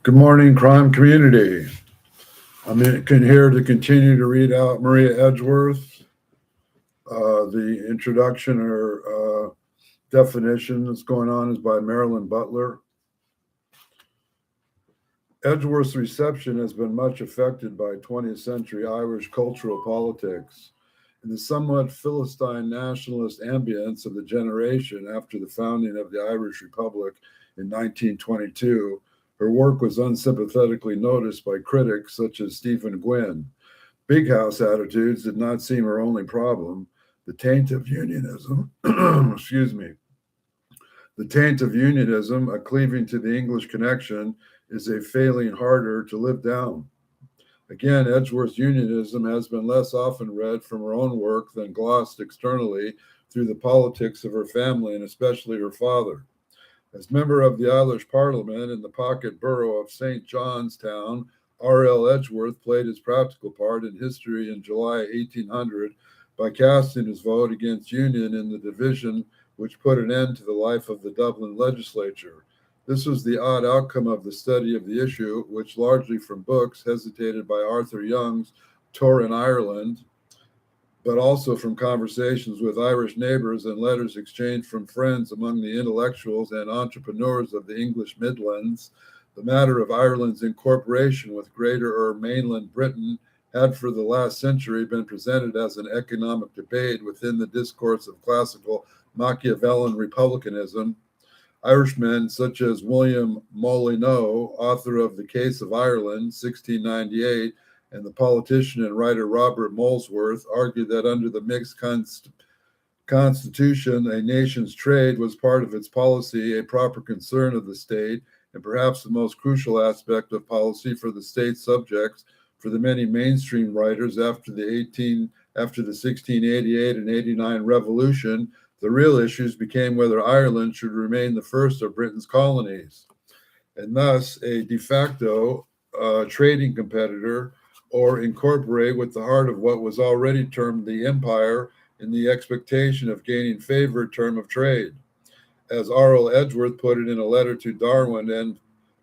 Good morning, crime community. Here to continue to read out Maria Edgeworth. The introduction or definition that's going on is by Marilyn Butler. Edgeworth's reception has been much affected by 20th century Irish cultural politics. In the somewhat Philistine nationalist ambience of the generation after the founding of the Irish Republic in 1922, her work was unsympathetically noticed by critics such as Stephen Gwynn. Big house attitudes did not seem her only problem. The taint of unionism, the taint of unionism, a cleaving to the English connection, is a failing harder to live down. Again, Edgeworth's unionism has been less often read from her own work than glossed externally through the politics of her family and especially her father. As member of the Irish Parliament in the pocket borough of St. Johnstown, R.L. Edgeworth played his practical part in history in July 1800 by casting his vote against union in the division which put an end to the life of the Dublin legislature. This was the odd outcome of the study of the issue, which largely from books hesitated by Arthur Young's Tour in Ireland, but also from conversations with Irish neighbors and letters exchanged from friends among the intellectuals and entrepreneurs of the English Midlands. The matter of Ireland's incorporation with Greater or mainland Britain had for the last century been presented as an economic debate within the discourse of classical Machiavellian republicanism. Irishmen such as William Molyneux, author of The Case of Ireland, 1698, and the politician and writer Robert Molesworth argued that under the mixed constitution, a nation's trade was part of its policy, a proper concern of the state, and perhaps the most crucial aspect of policy for the state subjects. For the many mainstream writers after the 1688 and 89 revolution, the real issues became whether Ireland should remain the first of Britain's colonies, and thus a de facto trading competitor, or incorporate with the heart of what was already termed the empire in the expectation of gaining favored term of trade. As R.L. Edgeworth put it in a letter to Darwin on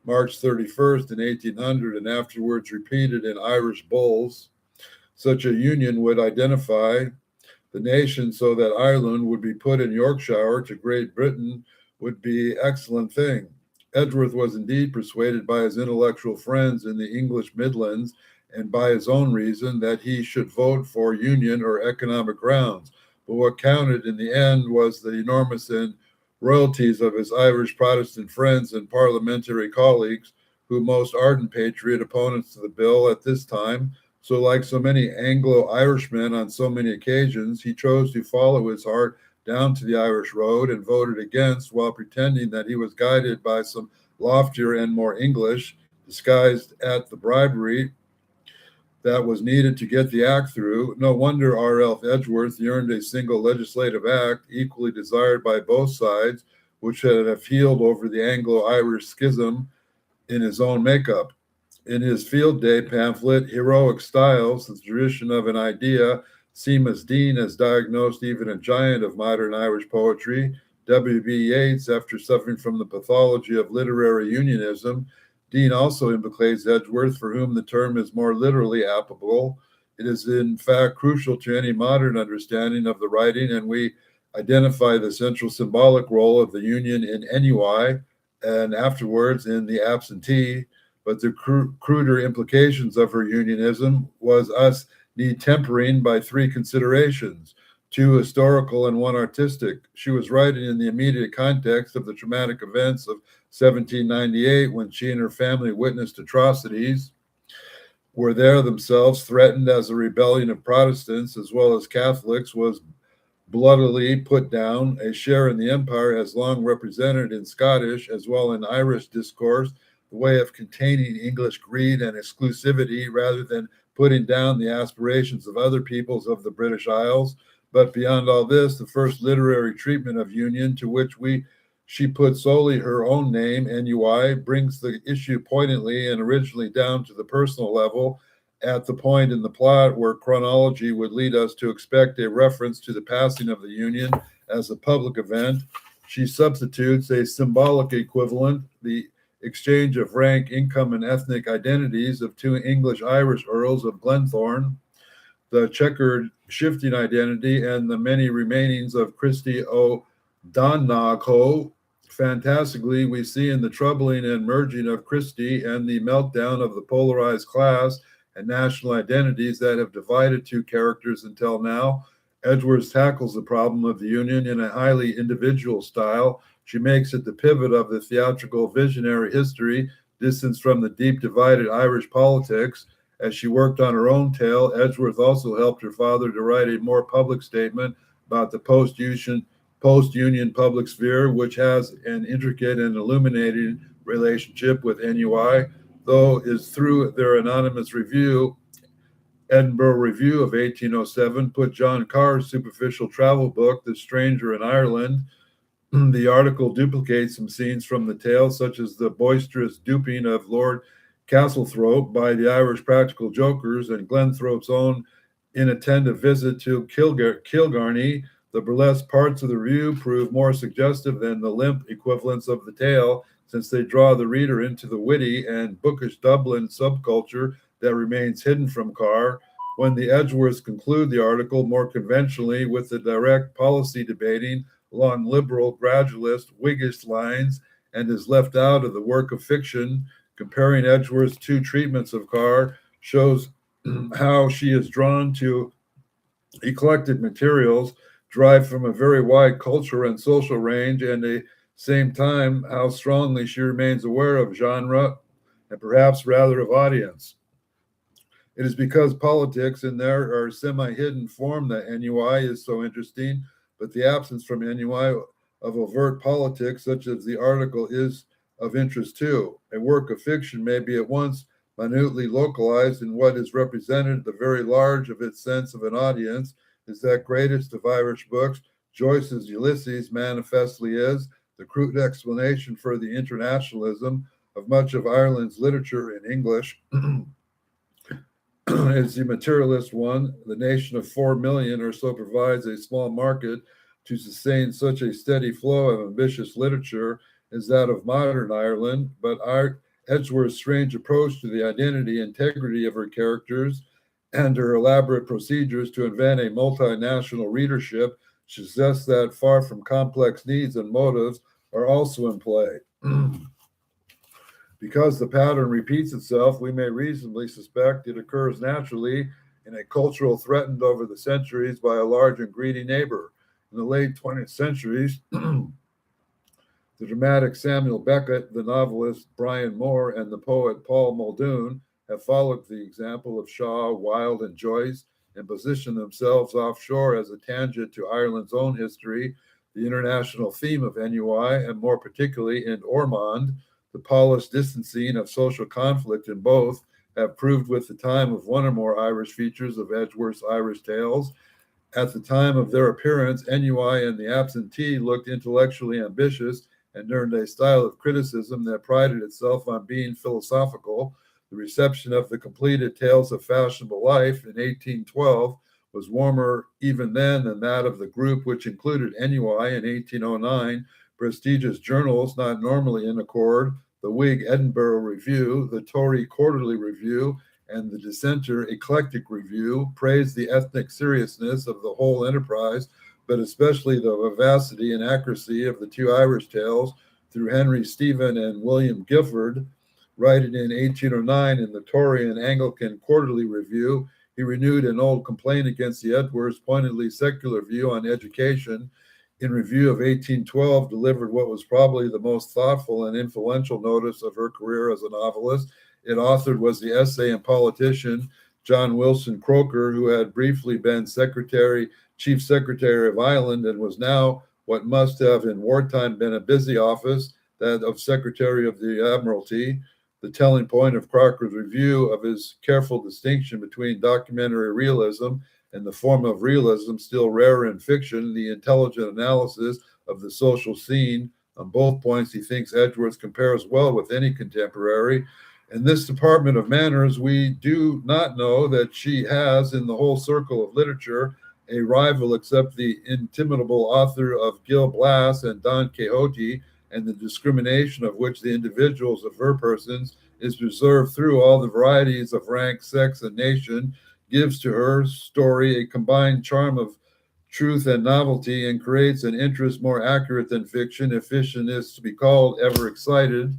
March 31st in 1800 and afterwards repeated in Irish bulls, such a union would identify the nation so that Ireland would be put in Yorkshire to Great Britain would be excellent thing. Edgeworth was indeed persuaded by his intellectual friends in the English Midlands and by his own reason that he should vote for union or economic grounds. But what counted in the end was the enormous royalties of his Irish Protestant friends and parliamentary colleagues, who most ardent patriot opponents to the bill at this time. So like so many Anglo-Irishmen on so many occasions, he chose to follow his heart down to the Irish road and voted against while pretending that he was guided by some loftier and more English, disguised at the bribery that was needed to get the act through. No wonder R.L. Edgeworth yearned a single legislative act, equally desired by both sides, which had have healed over the Anglo-Irish schism in his own makeup. In his field day pamphlet, Heroic Styles, the tradition of an idea, Seamus Dean has diagnosed even a giant of modern Irish poetry. W.B. Yeats, after suffering from the pathology of literary unionism, Dean also implicates Edgeworth, for whom the term is more literally applicable. It is in fact crucial to any modern understanding of the writing, and we identify the central symbolic role of the union in NUI and afterwards in the absentee, but the cruder implications of her unionism was us need tempering by three considerations, two historical and one artistic. She was writing in the immediate context of the traumatic events of 1798 when she and her family witnessed atrocities, were there themselves threatened as a rebellion of Protestants as well as Catholics was bloodily put down. A share in the empire has long represented in Scottish as well in Irish discourse the way of containing English greed and exclusivity rather than putting down the aspirations of other peoples of the British Isles. But beyond all this, the first literary treatment of union, to which she put solely her own name, NUI, brings the issue poignantly and originally down to the personal level at the point in the plot where chronology would lead us to expect a reference to the passing of the Union as a public event. She substitutes a symbolic equivalent, the exchange of rank, income, and ethnic identities of two English-Irish earls of Glenthorne, the checkered shifting identity, and the many remainings of Christy O'Donoghue. Fantastically, we see in the troubling and merging of Christie and the meltdown of the polarized class and national identities that have divided two characters until now. Edgeworth tackles the problem of the Union in a highly individual style. She makes it the pivot of the theatrical visionary history, distanced from the deep divided Irish politics. As she worked on her own tale, Edgeworth also helped her father to write a more public statement about the post-Union public sphere, which has an intricate and illuminating relationship with NUI, though is through their anonymous review. Edinburgh Review of 1807 put John Carr's superficial travel book, The Stranger in Ireland. The article duplicates some scenes from the tale, such as the boisterous duping of Lord Castlethorpe by the Irish practical jokers and Glenthorpe's own inattentive visit to Kilgarny. The burlesque parts of the review prove more suggestive than the limp equivalents of the tale, since they draw the reader into the witty and bookish Dublin subculture that remains hidden from Carr. When the Edgeworths conclude the article more conventionally with the direct policy debating along liberal, gradualist, Whiggish lines, and is left out of the work of fiction, comparing Edgeworth's two treatments of Carr shows how she is drawn to eclectic materials derived from a very wide cultural and social range, and at the same time how strongly she remains aware of genre and perhaps rather of audience. It is because politics in their semi-hidden form that NUI is so interesting, but the absence from NUI of overt politics, such as the article, is of interest too. A work of fiction may be at once minutely localized in what is represented at the very large of its sense of an audience, is that greatest of Irish books, Joyce's Ulysses, manifestly is the crude explanation for the internationalism of much of Ireland's literature in English. Is the materialist one. The nation of 4 million or so provides a small market to sustain such a steady flow of ambitious literature as that of modern Ireland, but Edgeworth's strange approach to the identity and integrity of her characters and her elaborate procedures to invent a multinational readership suggests that, far from complex needs and motives, are also in play. Because the pattern repeats itself, we may reasonably suspect it occurs naturally in a cultural threatened over the centuries by a large and greedy neighbor. In the late 20th centuries, the dramatic Samuel Beckett, the novelist Brian Moore, and the poet Paul Muldoon have followed the example of Shaw, Wilde, and Joyce and positioned themselves offshore as a tangent to Ireland's own history, the international theme of NUI, and more particularly in Ormond. The polished distancing of social conflict in both have proved with the time of one or more Irish features of Edgeworth's Irish tales. At the time of their appearance, NUI and the Absentee looked intellectually ambitious and learned a style of criticism that prided itself on being philosophical. The reception of the completed Tales of Fashionable Life in 1812 was warmer even then than that of the group which included NUI in 1809. Prestigious journals not normally in accord, the Whig Edinburgh Review, the Tory Quarterly Review, and the Dissenter Eclectic Review, praised the ethnic seriousness of the whole enterprise, but especially the vivacity and accuracy of the two Irish tales through Henry Stephen and William Gifford. Writing in 1809 in the Tory and Anglican Quarterly Review, he renewed an old complaint against the Edgeworths' pointedly secular view on education. In Review of 1812, delivered what was probably the most thoughtful and influential notice of her career as a novelist. It authored was the essay and politician John Wilson Croker, who had briefly been Chief Secretary of Ireland and was now what must have in wartime been a busy office, that of Secretary of the Admiralty. The telling point of Croker's review of his careful distinction between documentary realism and the form of realism still rarer in fiction, the intelligent analysis of the social scene. On both points, he thinks Edgeworth compares well with any contemporary. In this department of manners, we do not know that she has, in the whole circle of literature, a rival except the intimidable author of Gil Blas and Don Quixote, and the discrimination of which the individuals of her persons is preserved through all the varieties of rank, sex, and nation, gives to her story a combined charm of truth and novelty, and creates an interest more accurate than fiction, if fiction is to be called ever excited.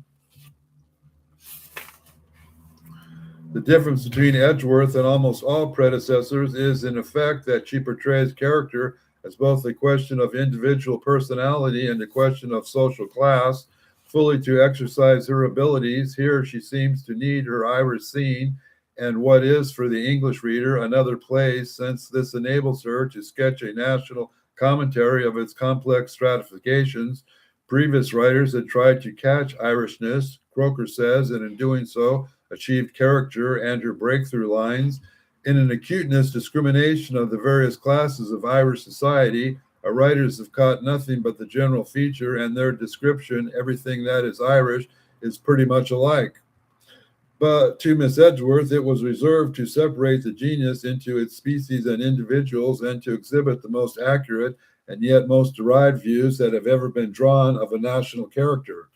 The difference between Edgeworth and almost all predecessors is, in effect, that she portrays character as both a question of individual personality and a question of social class. Fully to exercise her abilities, here she seems to need her Irish scene and what is, for the English reader, another place, since this enables her to sketch a national commentary of its complex stratifications. Previous writers had tried to catch Irishness, Croker says, and in doing so, achieved character and her breakthrough lines. In an acuteness discrimination of the various classes of Irish society, our writers have caught nothing but the general feature, and their description, everything that is Irish, is pretty much alike. But to Miss Edgeworth, it was reserved to separate the genius into its species and individuals, and to exhibit the most accurate and yet most derived views that have ever been drawn of a national character.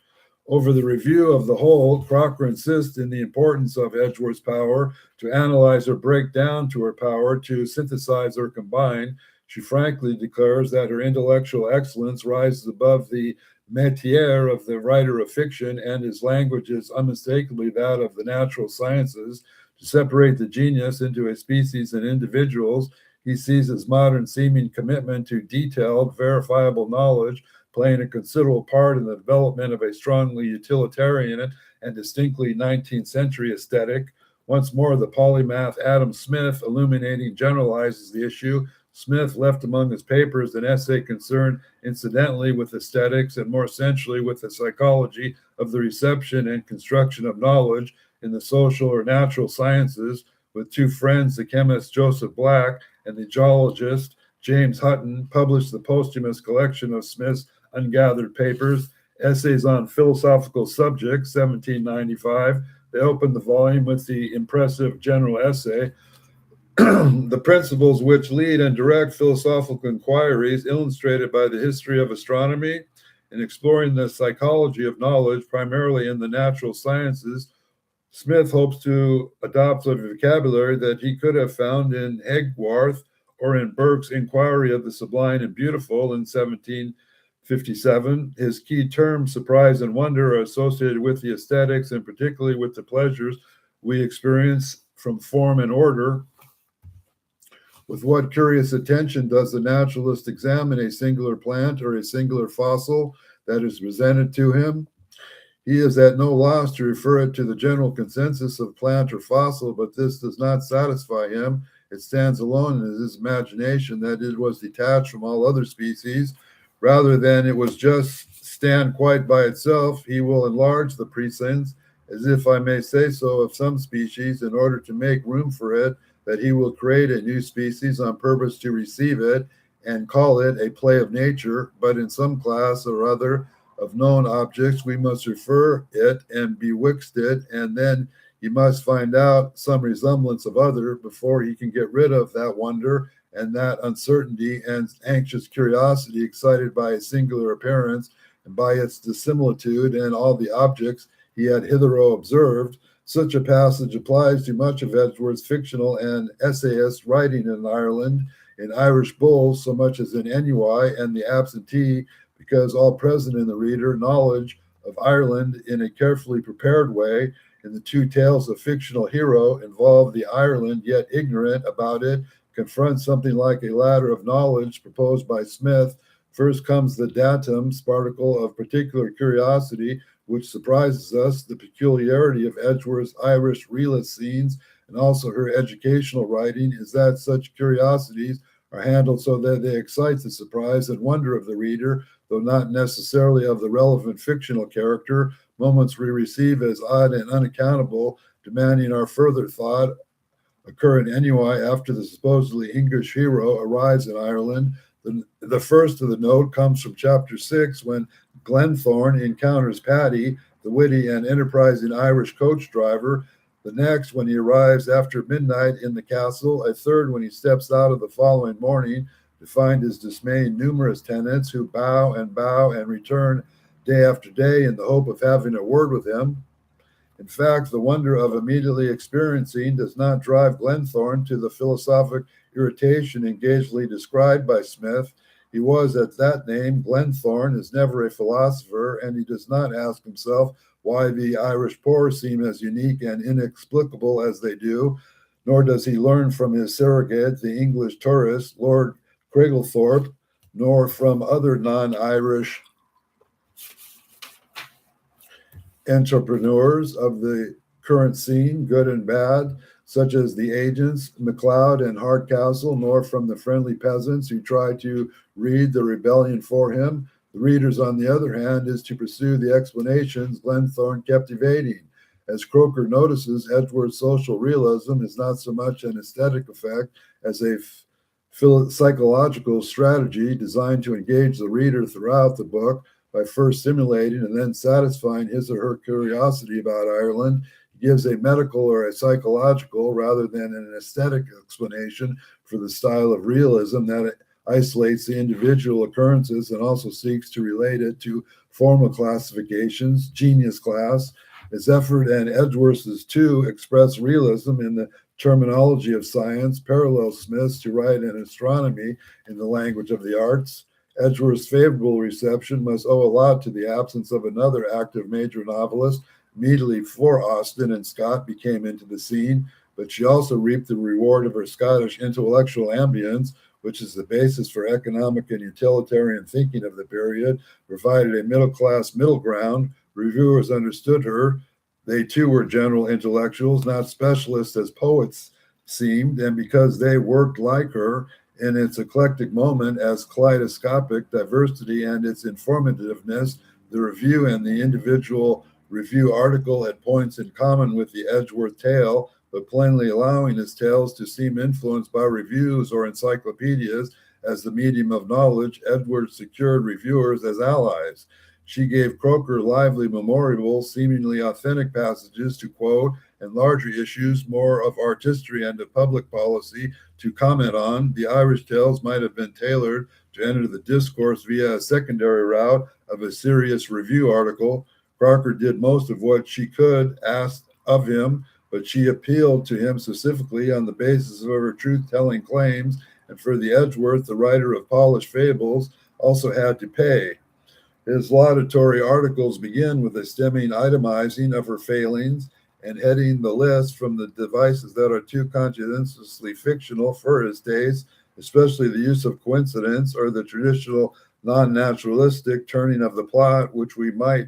Over the review of the whole, Crocker insists in the importance of Edgeworth's power to analyze or break down to her power to synthesize or combine. She frankly declares that her intellectual excellence rises above the métier of the writer of fiction, and his language is unmistakably that of the natural sciences. To separate the genius into a species and individuals, he sees his modern seeming commitment to detailed, verifiable knowledge playing a considerable part in the development of a strongly utilitarian and distinctly 19th century aesthetic. Once more, the polymath Adam Smith, illuminating, generalizes the issue. Smith left among his papers an essay concerned incidentally with aesthetics and more essentially with the psychology of the reception and construction of knowledge in the social or natural sciences, with two friends, the chemist Joseph Black and the geologist James Hutton, published the posthumous collection of Smith's ungathered papers, Essays on Philosophical Subjects, 1795. They opened the volume with the impressive general essay, The Principles Which Lead and Direct Philosophical Inquiries, illustrated by the history of astronomy. In exploring the psychology of knowledge, primarily in the natural sciences, Smith hopes to adopt a vocabulary that he could have found in Edgeworth or in Burke's Inquiry of the Sublime and Beautiful in 1757. His key terms, surprise and wonder, are associated with the aesthetics and particularly with the pleasures we experience from form and order. With what curious attention does the naturalist examine a singular plant or a singular fossil that is presented to him? He is at no loss to refer it to the general consensus of plant or fossil, but this does not satisfy him. It stands alone in his imagination that it was detached from all other species. Rather than it was just stand quite by itself, he will enlarge the presence, as if I may say so, of some species in order to make room for it, that he will create a new species on purpose to receive it and call it a play of nature, but in some class or other of known objects we must refer it and bewitch it, and then he must find out some resemblance of other before he can get rid of that wonder and that uncertainty and anxious curiosity excited by a singular appearance and by its dissimilitude and all the objects he had hitherto observed. Such a passage applies to much of Edgeworth's fictional and essayist writing in Ireland, in Irish Bulls, so much as in Ennui and the Absentee, because all present in the reader knowledge of Ireland in a carefully prepared way. In the two tales of fictional hero involve the Ireland, yet ignorant about it, confront something like a ladder of knowledge proposed by Smith. First comes the datum, sparkle of particular curiosity, which surprises us, the peculiarity of Edgeworth's Irish realist scenes, and also her educational writing, is that such curiosities are handled so that they excite the surprise and wonder of the reader, though not necessarily of the relevant fictional character. Moments we receive as odd and unaccountable, demanding our further thought, occur in Ennui after the supposedly English hero arrives in Ireland. The first of the note comes from chapter 6, when Glenthorne encounters Paddy, the witty and enterprising Irish coach driver. The next, when he arrives after midnight in the castle. A third, when he steps out of the following morning to find his dismaying numerous tenants who bow and return day after day in the hope of having a word with him. In fact, the wonder of immediately experiencing does not drive Glenthorne to the philosophic irritation engagedly described by Smith. He was at that name. Glenthorne is never a philosopher, and he does not ask himself why the Irish poor seem as unique and inexplicable as they do, nor does he learn from his surrogate, the English tourist, Lord Craiglethorpe, nor from other non-Irish entrepreneurs of the current scene, good and bad, such as the agents, MacLeod and Hardcastle, nor from the friendly peasants who try to read the rebellion for him. The reader's, on the other hand, is to pursue the explanations Glenthorne kept evading. As Croker notices, Edgeworth's social realism is not so much an aesthetic effect as a psychological strategy designed to engage the reader throughout the book by first stimulating and then satisfying his or her curiosity about Ireland. He gives a medical or a psychological rather than an aesthetic explanation for the style of realism that isolates the individual occurrences and also seeks to relate it to formal classifications, genius class. His effort and Edgeworth's to express realism in the terminology of science parallels Smith's to write an astronomy in the language of the arts. Edgeworth's favorable reception must owe a lot to the absence of another active major novelist immediately before Austen and Scott became into the scene, but she also reaped the reward of her Scottish intellectual ambience, which is the basis for economic and utilitarian thinking of the period, provided a middle-class middle ground. Reviewers understood her. They too were general intellectuals, not specialists as poets seemed, and because they worked like her, in its eclectic moment as kaleidoscopic diversity and its informativeness, the review and the individual review article had points in common with the Edgeworth tale, but plainly allowing his tales to seem influenced by reviews or encyclopedias as the medium of knowledge. Edgeworth secured reviewers as allies. She gave Croker lively, memorable, seemingly authentic passages to quote, and larger issues, more of art history and of public policy, to comment on. The Irish tales might have been tailored to enter the discourse via a secondary route of a serious review article. Croker did most of what she could ask of him, but she appealed to him specifically on the basis of her truth-telling claims, and for the Edgeworth, the writer of polished fables, also had to pay. His laudatory articles begin with a stemming itemizing of her failings and heading the list from the devices that are too conscientiously fictional for his taste, especially the use of coincidence or the traditional non-naturalistic turning of the plot, which we might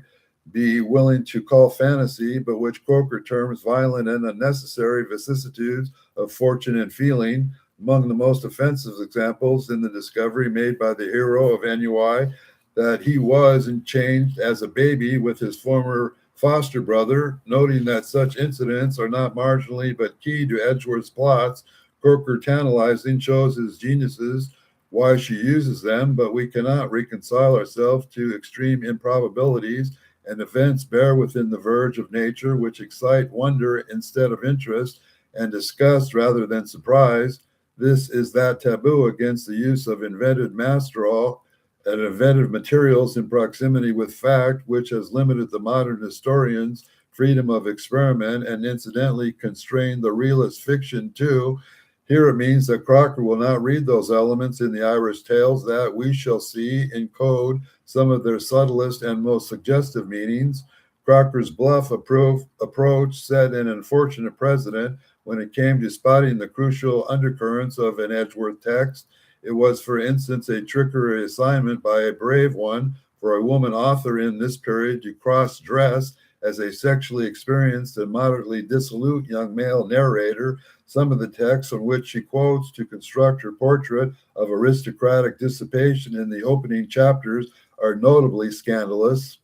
be willing to call fantasy, but which Croker terms violent and unnecessary vicissitudes of fortune and feeling. Among the most offensive examples in the discovery made by the hero of Ennui that he was changed as a baby with his former foster brother, noting that such incidents are not marginally but key to Edgeworth's plots. Croker tantalizing shows his geniuses why she uses them, but we cannot reconcile ourselves to extreme improbabilities and events bare within the verge of nature which excite wonder instead of interest and disgust rather than surprise. This is that taboo against the use of invented masterall and inventive materials in proximity with fact, which has limited the modern historian's freedom of experiment and incidentally constrained the realist fiction too. Here it means that Croker will not read those elements in the Irish tales that we shall see encode some of their subtlest and most suggestive meanings. Crocker's bluff approach set an unfortunate precedent when it came to spotting the crucial undercurrents of an Edgeworth text. It was, for instance, a trickery assignment by a brave one for a woman author in this period to cross-dress as a sexually experienced and moderately dissolute young male narrator. Some of the texts from which she quotes to construct her portrait of aristocratic dissipation in the opening chapters are notably scandalous.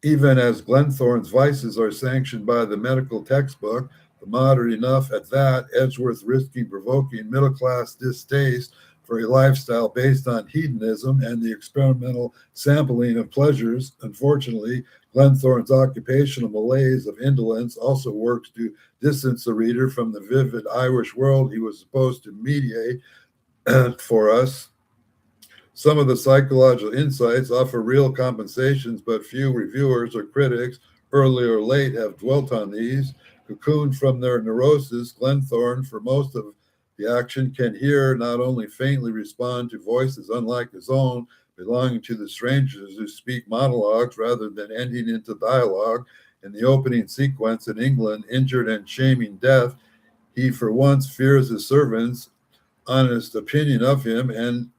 Even as Glenthorne's vices are sanctioned by the medical textbook, moderate enough at that, Edgeworth risking provoking middle-class distaste for a lifestyle based on hedonism and the experimental sampling of pleasures. Unfortunately, Glenthorne's occupational malaise of indolence also works to distance the reader from the vivid Irish world he was supposed to mediate for us. Some of the psychological insights offer real compensations, but few reviewers or critics, early or late, have dwelt on these. Cocooned from their neurosis, Glenthorne, for most of the action, can hear, not only faintly respond to voices unlike his own, belonging to the strangers who speak monologues rather than ending into dialogue. In the opening sequence in England, injured and shaming death, he for once fears his servants' honest opinion of him, and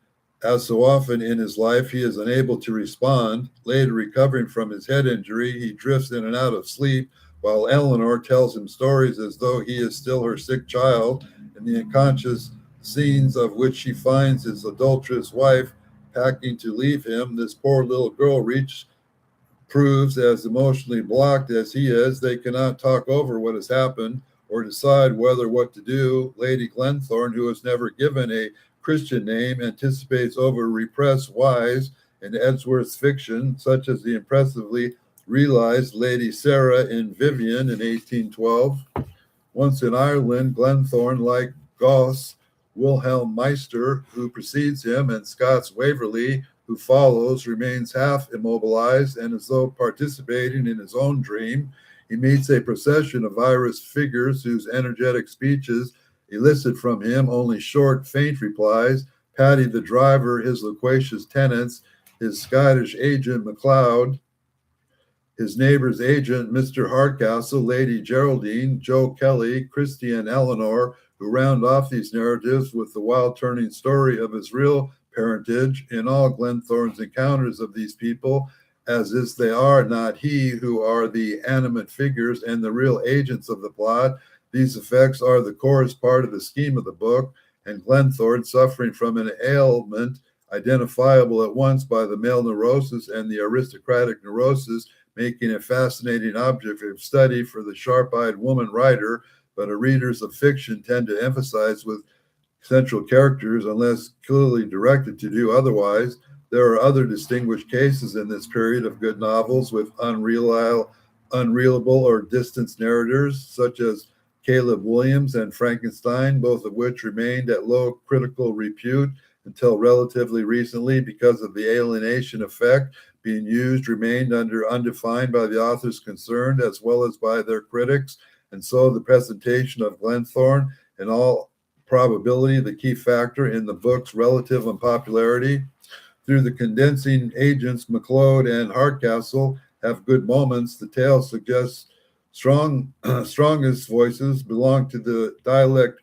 as so often in his life, he is unable to respond. Later, recovering from his head injury, he drifts in and out of sleep while Eleanor tells him stories as though he is still her sick child, in the unconscious scenes of which she finds his adulterous wife packing to leave him. This poor little girl proves, as emotionally blocked as he is, they cannot talk over what has happened or decide whether what to do. Lady Glenthorne, who has never given a Christian name, anticipates over repressed whys in Edgeworth's fiction, such as the impressively realized Lady Sarah in Vivian in 1812. Once in Ireland, Glenthorne, like Goss, Wilhelm Meister, who precedes him, and Scott's Waverley, who follows, remains half immobilized and as though participating in his own dream. He meets a procession of Irish figures whose energetic speeches elicit from him only short, faint replies. Paddy the driver, his loquacious tenants, his Scottish agent MacLeod, his neighbor's agent, Mr. Hardcastle, Lady Geraldine, Joe Kelly, Christy, and Eleanor, who round off these narratives with the wild turning story of his real parentage. In all, Glenthorne's encounters of these people, as is they are not he, who are the animate figures and the real agents of the plot. These effects are the chorus part of the scheme of the book, and Glenthorne, suffering from an ailment identifiable at once by the male neurosis and the aristocratic neurosis, making a fascinating object of study for the sharp-eyed woman writer, but readers of fiction tend to emphasize with central characters unless clearly directed to do otherwise. There are other distinguished cases in this period of good novels with unreliable or distant narrators, such as Caleb Williams and Frankenstein, both of which remained at low critical repute until relatively recently because of the alienation effect being used, remained undefined by the authors concerned as well as by their critics. And so the presentation of Glenthorne, in all probability, the key factor in the book's relative unpopularity. Through the condensing agents, MacLeod and Hardcastle have good moments. The tale suggests strongest voices belong to the dialect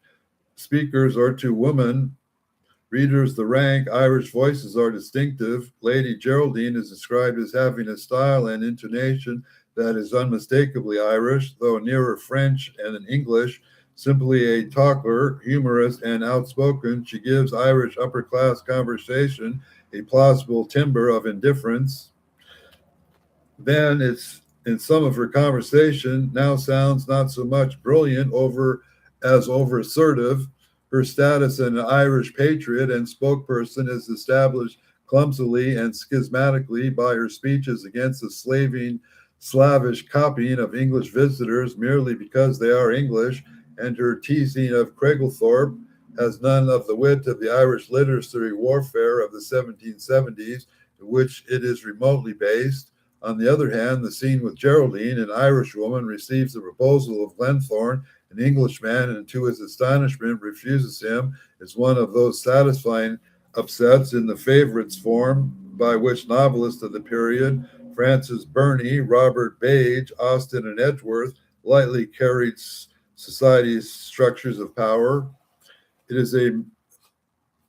speakers or to women readers. The rank Irish voices are distinctive. Lady Geraldine is described as having a style and intonation that is unmistakably Irish, though nearer French and English. Simply a talker, humorous, and outspoken, she gives Irish upper-class conversation a plausible timbre of indifference. Then it's in some of her conversation now sounds not so much brilliant over assertive. Her status as an Irish patriot and spokesperson is established clumsily and schismatically by her speeches against the slavish copying of English visitors merely because they are English, and her teasing of Craiglethorpe has none of the wit of the Irish literary warfare of the 1770s, in which it is remotely based. On the other hand, the scene with Geraldine, an Irishwoman, receives the proposal of Glenthorne, an Englishman, and to his astonishment refuses him, is one of those satisfying upsets in the favorites form by which novelists of the period, Francis Burney, Robert Bage, Austen, and Edgeworth, lightly carried society's structures of power. It is a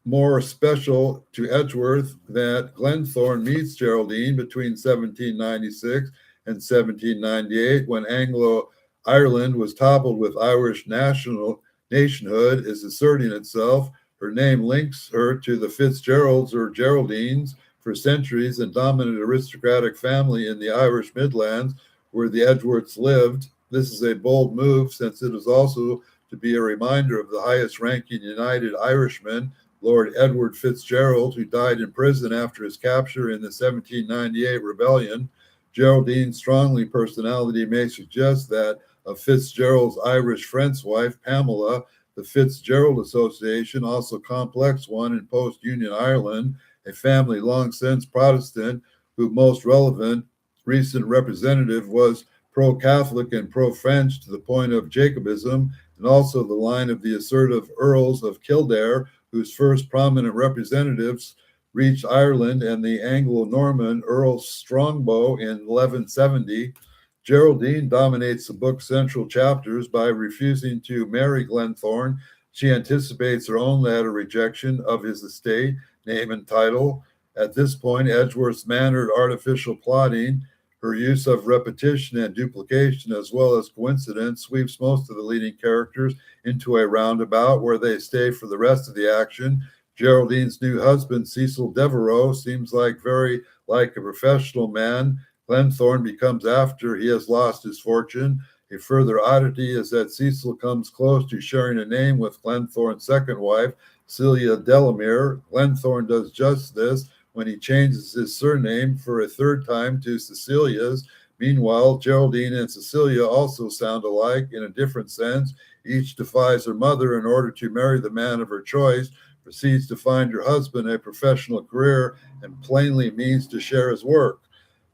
more special to Edgeworth that Glenthorne meets Geraldine between 1796 and 1798, when Anglo-Ireland was toppled with Irish nationhood is asserting itself. Her name links her to the Fitzgeralds or Geraldines, for centuries a dominant aristocratic family in the Irish Midlands, where the Edgeworths lived. This is a bold move, since it is also to be a reminder of the highest-ranking United Irishman, Lord Edward Fitzgerald, who died in prison after his capture in the 1798 rebellion. Geraldine's strongly personality may suggest that of Fitzgerald's Irish French wife, Pamela. The Fitzgerald Association, also complex one in post-Union Ireland, a family long since Protestant, whose most relevant recent representative was pro-Catholic and pro-French to the point of Jacobism, and also the line of the assertive Earls of Kildare, whose first prominent representatives reached Ireland, and the Anglo-Norman Earl Strongbow in 1170. Geraldine dominates the book's central chapters by refusing to marry Glenthorne. She anticipates her own later rejection of his estate, name, and title. At this point, Edgeworth's mannered artificial plotting, her use of repetition and duplication, as well as coincidence, sweeps most of the leading characters into a roundabout where they stay for the rest of the action. Geraldine's new husband, Cecil Devereux, seems very like a professional man. Glenthorne becomes after he has lost his fortune. A further oddity is that Cecil comes close to sharing a name with Glenthorne's second wife, Celia Delamere. Glenthorne does just this when he changes his surname for a third time to Cecilia's. Meanwhile, Geraldine and Cecilia also sound alike in a different sense. Each defies her mother in order to marry the man of her choice, proceeds to find her husband a professional career, and plainly means to share his work.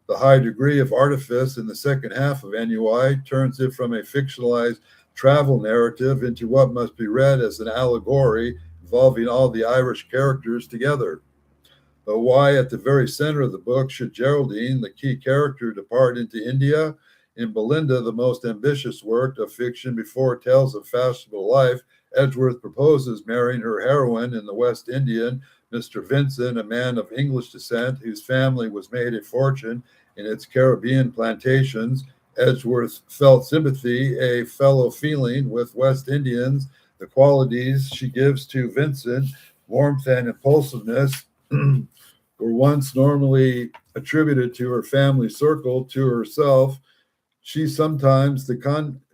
The high degree of artifice in the second half of NUI turns it from a fictionalized travel narrative into what must be read as an allegory involving all the Irish characters together. But why, at the very center of the book, should Geraldine, the key character, depart into India? In Belinda, the most ambitious work of fiction before tales of fashionable life, Edgeworth proposes marrying her heroine in the West Indian, Mr. Vincent, a man of English descent whose family was made a fortune in its Caribbean plantations. Edgeworth felt sympathy, a fellow feeling with West Indians. The qualities she gives to Vincent, warmth and impulsiveness, were once normally attributed to her family circle. To herself, she sometimes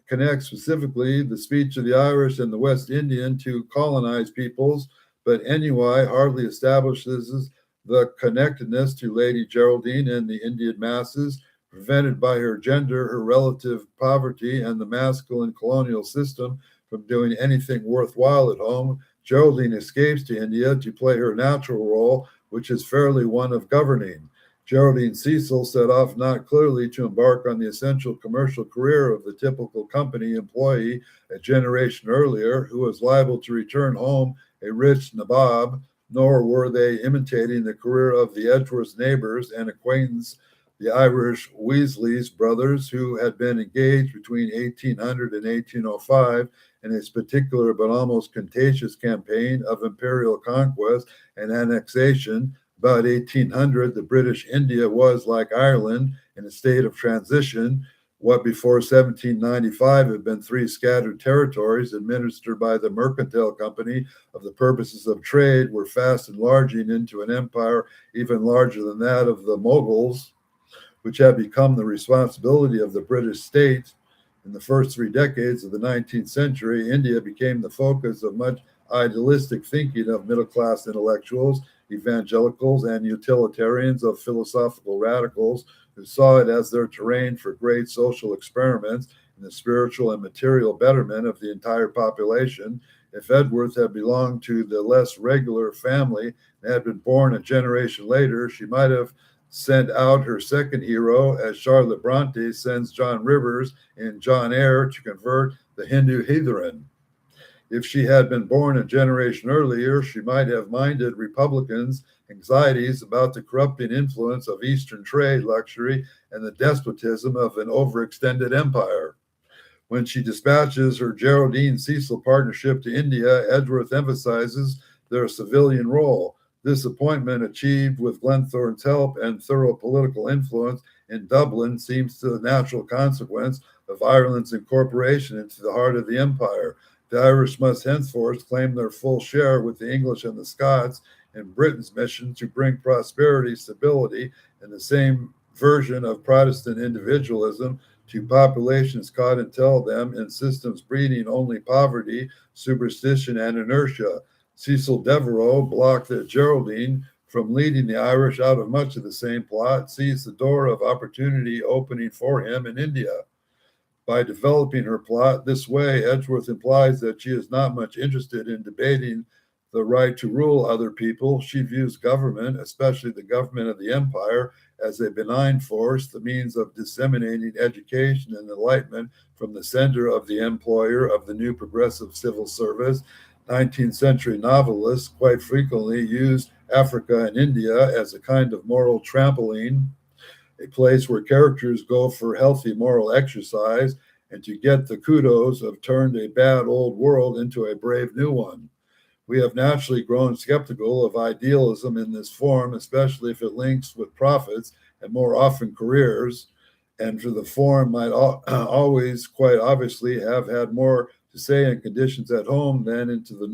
connects specifically the speech of the Irish and the West Indian to colonized peoples, but NUI hardly establishes the connectedness to Lady Geraldine and the Indian masses, prevented by her gender, her relative poverty, and the masculine colonial system from doing anything worthwhile at home. Geraldine escapes to India to play her natural role, which is fairly one of governing. Geraldine Cecil set off not clearly to embark on the essential commercial career of the typical company employee a generation earlier, who was liable to return home a rich nabob, nor were they imitating the career of the Edgeworth neighbors and acquaintance, the Irish Weasley's brothers, who had been engaged between 1800 and 1805 in a particular but almost contagious campaign of imperial conquest and annexation. About 1800, the British India was, like Ireland, in a state of transition. What before 1795 had been three scattered territories administered by the Mercantile Company of the purposes of trade were fast enlarging into an empire even larger than that of the Mughals, which had become the responsibility of the British state. In the first 3 decades of the 19th century, India became the focus of much idealistic thinking of middle-class intellectuals, evangelicals, and utilitarians, of philosophical radicals who saw it as their terrain for great social experiments in the spiritual and material betterment of the entire population. If Edgeworth had belonged to the less regular family and had been born a generation later, she might have sent out her second hero, as Charlotte Bronte sends John Rivers in John Eyre to convert the Hindu heathen. If she had been born a generation earlier, she might have minded Republicans' anxieties about the corrupting influence of Eastern trade, luxury, and the despotism of an overextended empire. When she dispatches her Geraldine Cecil partnership to India, Edgeworth emphasizes their civilian role. This appointment, achieved with Glenthorne's help and thorough political influence in Dublin, seems the natural consequence of Ireland's incorporation into the heart of the empire. The Irish must henceforth claim their full share with the English and the Scots in Britain's mission to bring prosperity, stability, and the same version of Protestant individualism to populations caught until them in systems breeding only poverty, superstition, and inertia. Cecil Devereux, blocked at Geraldine from leading the Irish out of much of the same plot, sees the door of opportunity opening for him in India. By developing her plot this way, Edgeworth implies that she is not much interested in debating the right to rule other people. She views government, especially the government of the empire, as a benign force, the means of disseminating education and enlightenment from the center of the employer of the new progressive civil service. 19th century novelists quite frequently used Africa and India as a kind of moral trampoline, a place where characters go for healthy moral exercise and to get the kudos of turned a bad old world into a brave new one. We have naturally grown skeptical of idealism in this form, especially if it links with profits and more often careers. And for the form might always, quite obviously, have had more to say in conditions at home than into the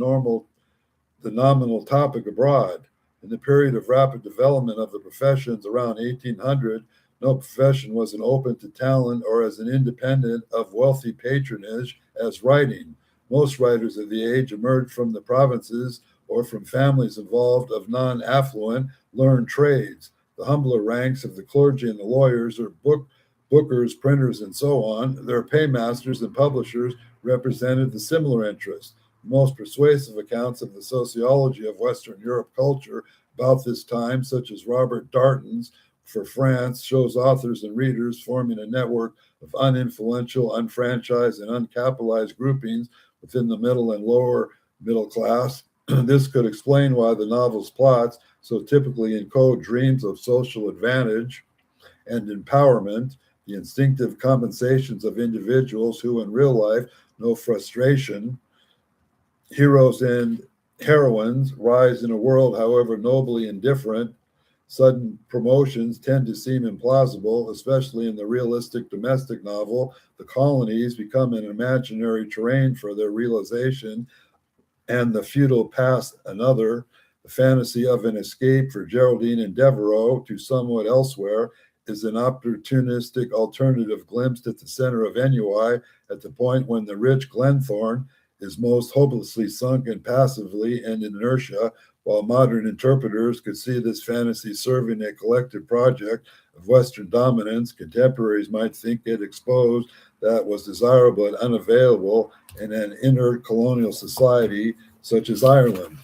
nominal topic abroad. In the period of rapid development of the professions around 1800, no profession was as open to talent or as an independent of wealthy patronage as writing. Most writers of the age emerged from the provinces or from families involved of non-affluent learned trades. The humbler ranks of the clergy and the lawyers or bookers, printers, and so on, their paymasters and publishers represented the similar interests. The most persuasive accounts of the sociology of Western Europe culture about this time, such as Robert Darnton's for France, shows authors and readers forming a network of uninfluential, unfranchised, and uncapitalized groupings within the middle and lower middle class. This could explain why the novel's plots so typically encode dreams of social advantage and empowerment, the instinctive compensations of individuals who in real life know frustration. Heroes and heroines rise in a world, however nobly indifferent. Sudden promotions tend to seem implausible, especially in the realistic domestic novel. The colonies become an imaginary terrain for their realization, and the feudal past another. The fantasy of an escape for Geraldine and Devereux to somewhat elsewhere is an opportunistic alternative glimpsed at the center of Ennui at the point when the rich Glenthorne is most hopelessly sunk in passively and inertia, while modern interpreters could see this fantasy serving a collective project of Western dominance. Contemporaries might think it exposed that was desirable and unavailable in an inert colonial society such as Ireland.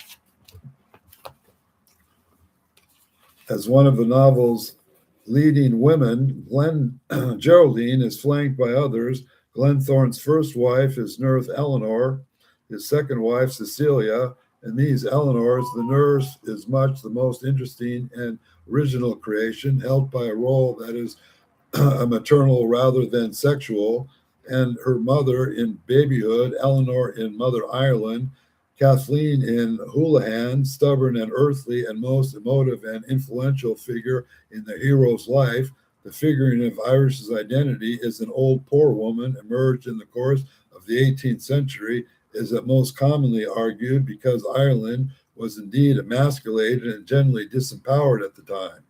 As one of the novel's leading women, Geraldine is flanked by others. Glenthorne's first wife is nurse Eleanor, his second wife Cecilia, and these Eleanors, the nurse is much the most interesting and original creation, held by a role that is a maternal rather than sexual, and her mother in babyhood, Eleanor in Mother Ireland, Kathleen in Houlihan, stubborn and earthly and most emotive and influential figure in the hero's life. The figuring of Irish's identity as an old poor woman emerged in the course of the 18th century, is it most commonly argued because Ireland was indeed emasculated and generally disempowered at the time.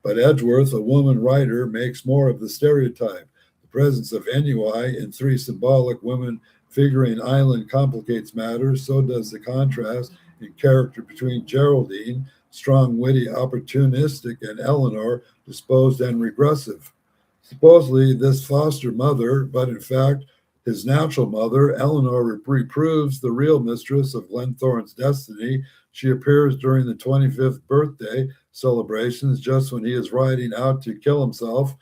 But Edgeworth, a woman writer, makes more of the stereotype. The presence of Ennui in three symbolic women figuring Ireland complicates matters. So does the contrast in character between Geraldine, strong, witty, opportunistic, and Eleanor, disposed and regressive. Supposedly this foster mother, but in fact his natural mother, Eleanor, reproves the real mistress of Glenthorne's destiny. She appears during the 25th birthday celebrations just when he is riding out to kill himself.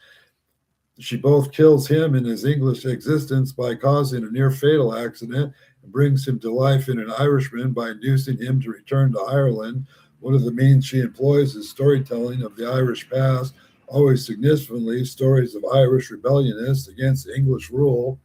She both kills him in his English existence by causing a near fatal accident and brings him to life in an Irishman by inducing him to return to Ireland. One of the means she employs is storytelling of the Irish past, always significantly stories of Irish rebellionists against English rule.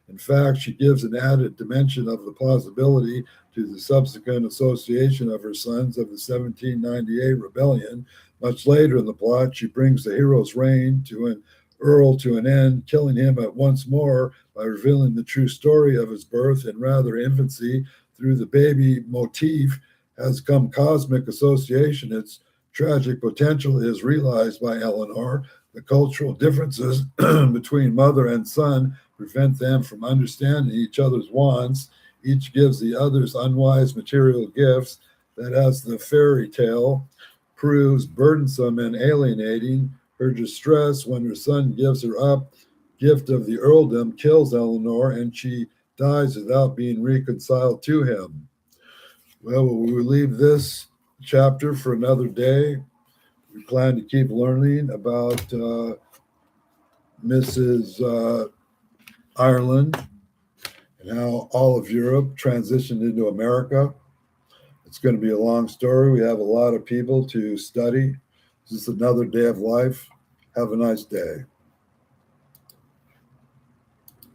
In fact, she gives an added dimension of the plausibility to the subsequent association of her sons of the 1798 rebellion. Much later in the plot, she brings the hero's reign to an earl to an end, killing him at once more by revealing the true story of his birth and rather infancy. Through the baby motif has come cosmic association. Its tragic potential is realized by Eleanor. The cultural differences between mother and son prevent them from understanding each other's wants. Each gives the other's unwise material gifts that, as the fairy tale proves burdensome and alienating, her distress when her son gives her up, gift of the earldom, kills Eleanor, and she dies without being reconciled to him. Well, we will leave this chapter for another day. We plan to keep learning about Mrs. Ireland and how all of Europe transitioned into America. It's going to be a long story. We have a lot of people to study. This is another day of life. Have a nice day.